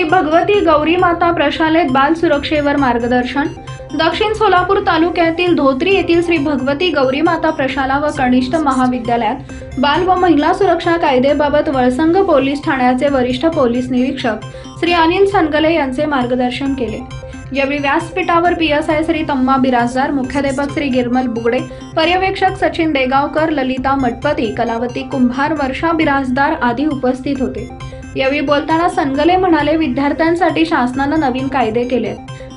भगवती गौरी माता प्रशालेत बाल सुरक्षेवर मार्गदर्शन। दक्षिण सोलापूर तालुक्यातील धोत्री येथील श्री भगवती गौरी माता प्रशाला व कनिष्ठ महाविद्यालयात बाल व महिला सुरक्षा कायद्याबाबत वळसंग पोलीस ठाण्याचे वरिष्ठ पोलीस निरीक्षक श्री अनिल सनगले यांचे मार्गदर्शन केले। यावेळी व्यासपीठावर पीएसआय श्री तम्मा बिराजदार, मुख्याध्यापक श्री गिरमल बुगडे, पर्यवेक्षक सचिन देगावकर, ललिता मटपती, कलावती कुंभार, वर्षा बिराजदार आदी उपस्थित होते। यावेळी बोलताना सनगले म्हणाले, विद्यार्थ्यांसाठी शासनाने नवीन कायदे केले।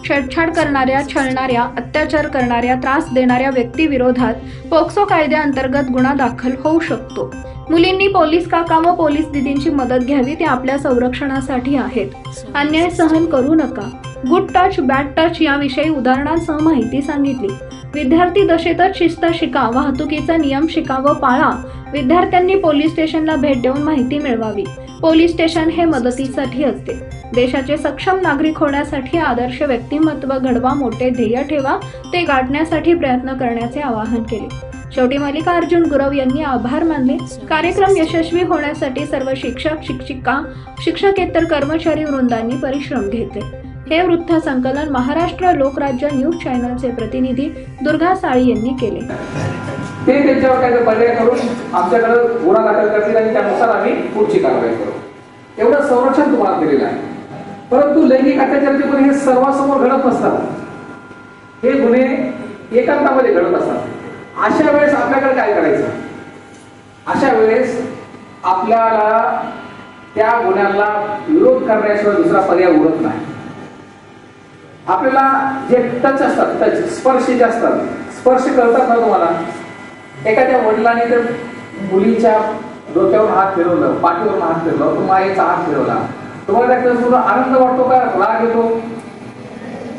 छेडछाड करणाऱ्या, छळणाऱ्या, अत्याचार करणाऱ्या, त्रास देणाऱ्या व्यक्तीविरोधात पोक्सो कायद्याअंतर्गत गुन्हा दाखल होऊ शकतो। मुलींनी पोलीस काका व पोलीस दिदींची मदत घ्यावी, ते आपल्या संरक्षणासाठी आहेत। अन्याय सहन करू नका। गुड टच, बॅड टच याविषयी उदाहरणांसह माहिती सांगितली। विद्यार्थी दशेतच शिस्त शिका, वाहतुकीचा नियम शिका व पाळा। विद्यार्थ्यांनी पोलीस स्टेशनला भेट देऊन माहिती मिळवावी। पोलीस स्टेशन हे मदतीसाठी असते। देशाचे सक्षम नागरिक होण्यासाठी आदर्श व्यक्तिमत्व घडवा, मोठे ध्येय ठेवा, ते गाठण्यासाठी प्रयत्न करण्याचे आवाहन केले। शेवटी मल्लिकार्जुन गुरव यांनी आभार मानले। कार्यक्रम यशस्वी होण्यासाठी सर्व शिक्षक, शिक्षिका, शिक्षकेतर कर्मचारी वृंदांनी परिश्रम घेतले। हे वृत्त संकलन महाराष्ट्र लोकराज्य न्यूज चॅनलचे प्रतिनिधी दुर्गा साळी यांनी केले। ते त्यांच्यावर काय पर्याय करून आमच्याकडे गुन्हा दाखल करतील आणि त्यानुसार आम्ही पुढची कारवाई करू, एवढं संरक्षण तुम्हाला दिलेलं आहे। परंतु लैंगिक अत्याचाराचे गुन्हे हे सर्वांसमोर घडत नसतात, हे गुन्हे एकांतामध्ये घडत असतात। अशा वेळेस आपल्याकडे काय करायचं? अशा वेळेस आपल्याला त्या गुन्ह्याला विरोध करण्याशिवाय दुसरा पर्याय उरत नाही। आपल्याला जे टच असतात, टच स्पर्श जे असतात, स्पर्श करतात ना तुम्हाला, एखाद्या वडिलांनी जर मुलीच्या डोक्यावर हात फिरवलं, पाठीवर हात फिरवला, तो मायेचा हात फिरवला, तुम्हाला त्याचा आनंद वाटतो का राग येतो?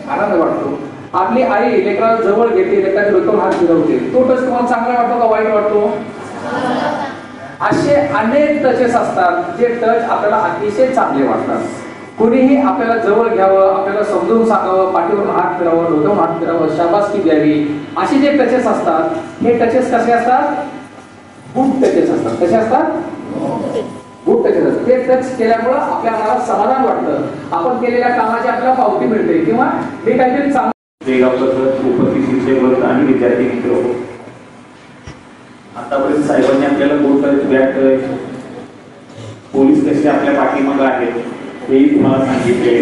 आनंद वाटतो। आपली आई लेकराला जवळ घेते, लेकराच्या डोक्यावर हात फिरवते, तो टच तुम्हाला चांगला वाटतो का वाईट वाटतो? असे अनेक टचेस असतात जे टच आपल्याला अतिशय चांगले वाटतात। कोणीही आपल्याला जवळ घ्यावं, आपल्याला समजून सांगावं, पाठीवरून हात फिरावं, डोक्यावरून हात फिरावं, शाबासकी द्यावी, असे जे टचेस असतात, हे टचेस कसे असतात? गुड टचेस असतात। कसे असतात? गुड टचेस असतात। ते टच केल्यामुळे आपल्या मनाला समाधान वाटतं, आपण केलेल्या कामाची आपल्याला पावती मिळते किंवा हे काहीतरी चांगलं। उपस्थित शिक्षक वर्ग आणि विद्यार्थी मित्र, आतापर्यंत साहेबांनी आपल्याला good touch, bad touch, police कसे आपल्या पाठीमागे आहेत हेही तुम्हाला सांगितले।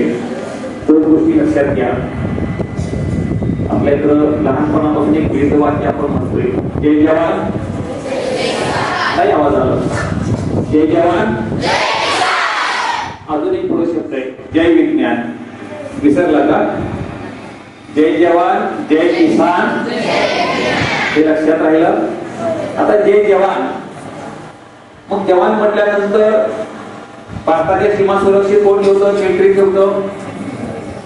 दोन गोष्टी लक्षात घ्या। आपल्याकडं लहानपणापासून एक वेदवाक्य आपण म्हणतोय, जय जवान, नाही आवाज आला, जय जवान। अजून एक पुढे शब्द आहे, जय विज्ञान, विसरला का? जय जवान, जय किसान, हे लक्षात राहिलं। आता जय जवान, मग जवान म्हटल्यानंतर भारताच्या सीमा सुरक्षित कोण ठेवतं? मिलिटरी ठेवतं।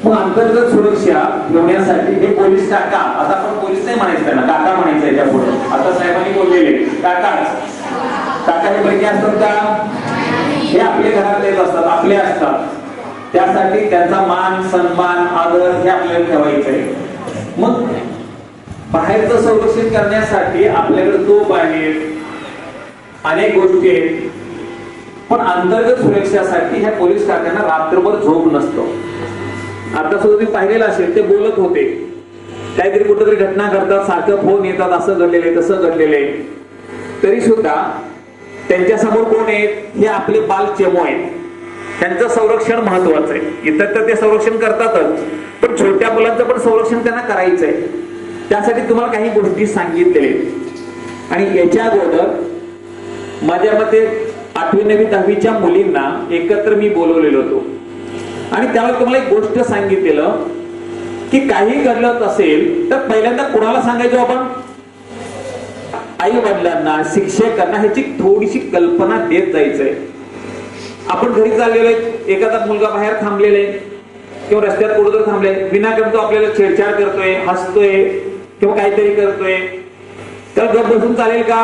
मग अंतर्गत सुरक्षा ठेवण्यासाठी हे पोलीस काका, आता आपण पोलीस नाही म्हणायचं, त्यांना काका म्हणायचं याच्या पुढे। आता साहेबांनी बोललेले काकाच, काका हे पैकी असतात का? हे आपले घरातलेच असतात, आपले असतात। त्यासाठी त्यांचा मान, सन्मान, आदर हे आपल्याला ठेवायचं आहे। मग बाहेरचं संरक्षण करण्यासाठी आपल्याकडे तोफ आहे, अनेक गोष्टी आहेत, पण अंतर्गत सुरक्षेसाठी ह्या पोलीस काकांना रात्रभर झोप नसतो। आता सुद्धा तुम्ही पाहिलेलं असेल, ते बोलत होते, काहीतरी कुठेतरी घटना घडतात, सारखं फोन येतात, असं घडलेले तसं घडलेले, तरी सुद्धा त्यांच्या समोर कोण आहेत? हे आपले बाल चेमो आहेत। त्यांचं संरक्षण महत्वाचं आहे। इतर तर ते संरक्षण करतातच, पण छोट्या मुलांचं पण संरक्षण त्यांना करायचंय। त्यासाठी तुम्हाला काही गोष्टी सांगितलेले, आणि याच्या अगोदर माझ्या मते 8वी 9वी 10वीच्या मुलींना एकत्र मी बोलवलेलो होतो, आणि त्यावेळी तुम्हाला एक गोष्ट सांगितलेलं की काही घडलं असेल तर पहिल्यांदा कुणाला सांगायचो आपण? आई वडिलांना, शिक्षकांना ह्याची थोडीशी कल्पना देत जायचंय। आपण घरी चाललेलो आहे, एखादा मुलगा बाहेर थांबलेला आहे किंवा रस्त्यात कुठेतरी थांबलाय, विनाकारण तो आपल्याला छेडछाड करतोय, हसतोय किंवा काहीतरी करतोय, तर गप बसून चालेल का?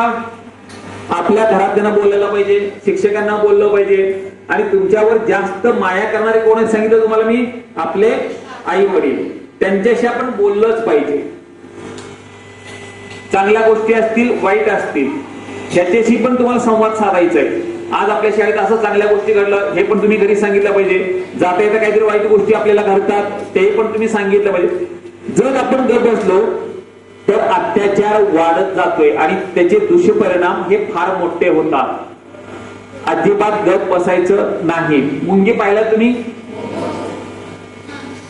आपल्या घरात त्यांना बोलायला पाहिजे, शिक्षकांना बोललं पाहिजे, आणि तुमच्यावर जास्त माया करणारे कोण आहेत सांगितलं तुम्हाला मी? आपले आई वडील, त्यांच्याशी आपण बोललंच पाहिजे। चांगल्या गोष्टी असतील, वाईट असतील, ह्याच्याशी पण तुम्हाला संवाद साधायचा आहे। आज आपल्या शाळेत असं चांगल्या गोष्टी घडलं हे पण तुम्ही घरी सांगितलं पाहिजे. जाता येता काहीतरी वाईट गोष्टी आपल्याला घडतात ते पण तुम्ही सांगितलं पाहिजे. जर आपण गप बसलो तर अत्याचार वाढत जातोय आणि त्याचे दुष्परिणाम हे फार मोठे होतात. अजिबात गप बसायचं नाही. मुंगी पाहिला तुम्ही?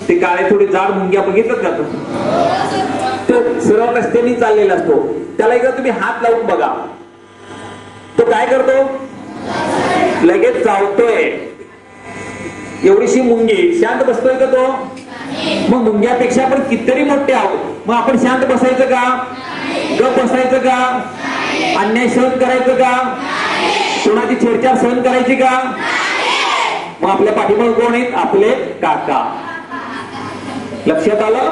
ते काळे थोडे जाड मुंग्या बघितलं का तुम्ही? तो सरळ रस्त्याने चाललेला असतो, त्याला एकदा तुम्ही हात लावून बघा, तो काय करतो? लगेच चावतोय. एवढीशी मुंगी शांत बसतोय का तो? मग मुंग्यापेक्षा आपण कितीतरी मोठे आहोत. मग आपण शांत बसायचं का? गप बसायचं का? अन्याय सहन करायचं का? कोणाची छेडछाड सहन करायची का? मग आपल्या पाठीमागे कोण आहेत? आपले काका. लक्षात आलं?